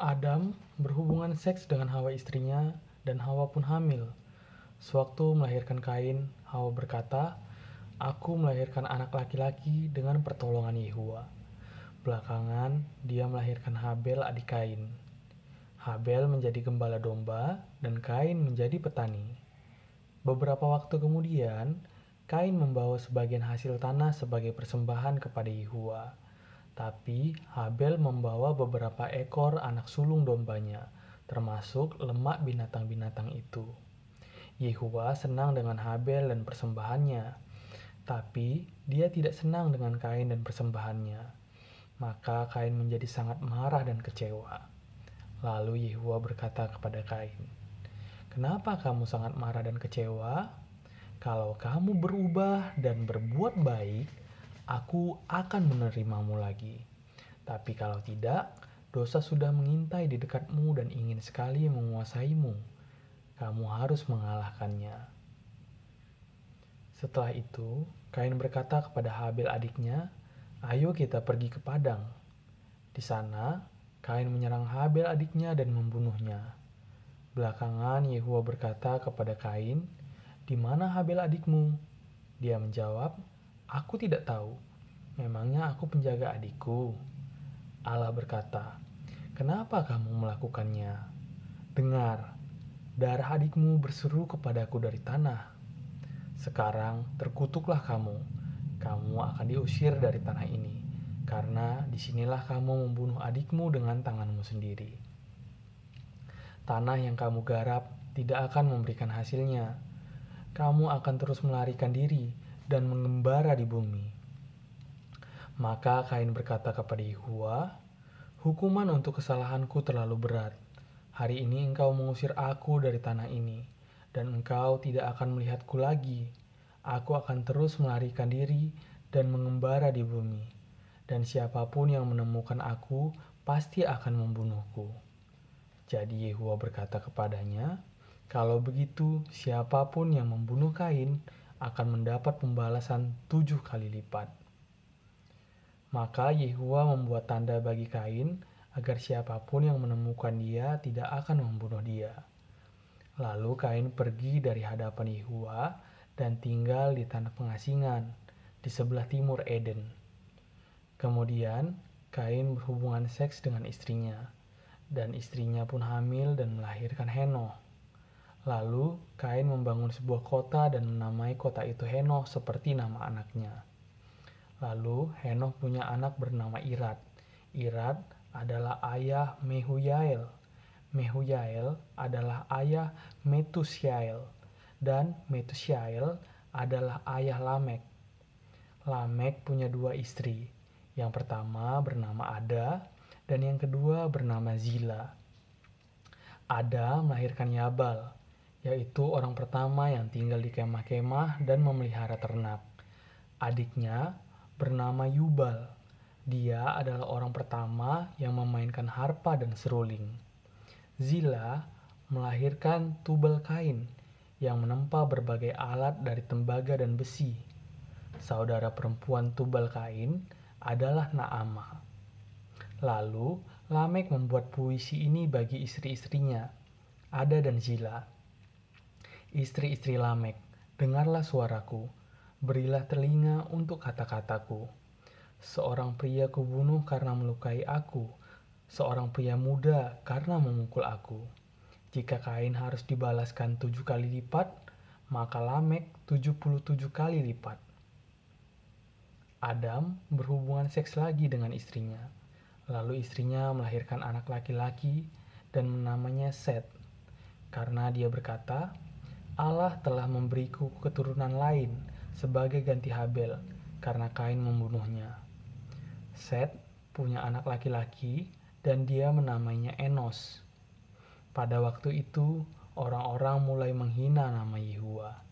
Adam berhubungan seks dengan Hawa istrinya dan Hawa pun hamil. Sewaktu melahirkan Kain, Hawa berkata, "Aku melahirkan anak laki-laki dengan pertolongan Yehuwa." Belakangan, dia melahirkan Habel adik Kain. Habel menjadi gembala domba dan Kain menjadi petani. Beberapa waktu kemudian, Kain membawa sebagian hasil tanah sebagai persembahan kepada Yehuwa. Tapi Habel membawa beberapa ekor anak sulung dombanya, termasuk lemak binatang-binatang itu. Yehuwa senang dengan Habel dan persembahannya, tapi dia tidak senang dengan Kain dan persembahannya. Maka Kain menjadi sangat marah dan kecewa. Lalu Yehuwa berkata kepada Kain, "Kenapa kamu sangat marah dan kecewa? Kalau kamu berubah dan berbuat baik, aku akan menerimamu lagi. Tapi kalau tidak, dosa sudah mengintai di dekatmu dan ingin sekali menguasaimu. Kamu harus mengalahkannya." Setelah itu, Kain berkata kepada Habel adiknya, "Ayo kita pergi ke padang." Di sana, Kain menyerang Habel adiknya dan membunuhnya. Belakangan Yehuwa berkata kepada Kain, "Di mana Habel adikmu?" Dia menjawab, "Aku tidak tahu. Memangnya aku penjaga adikku?" Allah berkata, "Kenapa kamu melakukannya? Dengar, darah adikmu berseru kepadaku dari tanah. Sekarang terkutuklah kamu. Kamu akan diusir dari tanah ini, karena disinilah kamu membunuh adikmu dengan tanganmu sendiri. Tanah yang kamu garap tidak akan memberikan hasilnya. Kamu akan terus melarikan diri dan mengembara di bumi." Maka Kain berkata kepada Yehuwa, "Hukuman untuk kesalahanku terlalu berat. Hari ini engkau mengusir aku dari tanah ini, dan engkau tidak akan melihatku lagi. Aku akan terus melarikan diri dan mengembara di bumi, dan siapapun yang menemukan aku pasti akan membunuhku." Jadi Yehuwa berkata kepadanya, "Kalau begitu, siapapun yang membunuh Kain akan mendapat pembalasan 7 kali lipat." Maka Yehuwa membuat tanda bagi Kain agar siapapun yang menemukan dia tidak akan membunuh dia. Lalu Kain pergi dari hadapan Yehuwa dan tinggal di tanah pengasingan di sebelah timur Eden. Kemudian Kain berhubungan seks dengan istrinya, dan istrinya pun hamil dan melahirkan Henoh. Lalu Kain membangun sebuah kota dan menamai kota itu Henoh seperti nama anaknya. Lalu Henoh punya anak bernama Irad. Irad adalah ayah Mehujael. Mehujael adalah ayah Metusyael. Dan Metusyael adalah ayah Lamek. Lamek punya 2 istri. Yang pertama bernama Ada dan yang kedua bernama Zila. Ada melahirkan Yabal, yaitu orang pertama yang tinggal di kemah-kemah dan memelihara ternak. Adiknya bernama Yubal. Dia adalah orang pertama yang memainkan harpa dan seruling. Zila melahirkan Tubal Kain yang menempa berbagai alat dari tembaga dan besi. Saudara perempuan Tubal Kain adalah Naamah. Lalu Lamek membuat puisi ini bagi istri-istrinya, Ada dan Zila. "Istri-istri Lamek, dengarlah suaraku. Berilah telinga untuk kata-kataku. Seorang pria kubunuh karena melukai aku, seorang pria muda karena memukul aku. Jika Kain harus dibalaskan 7 kali lipat, maka Lamek 77 kali lipat." Adam berhubungan seks lagi dengan istrinya. Lalu istrinya melahirkan anak laki-laki dan menamanya Set. Karena dia berkata, "Allah telah memberiku keturunan lain sebagai ganti Habel karena Kain membunuhnya." Set punya anak laki-laki dan dia menamainya Enos. Pada waktu itu, orang-orang mulai menghina nama Yehuwa.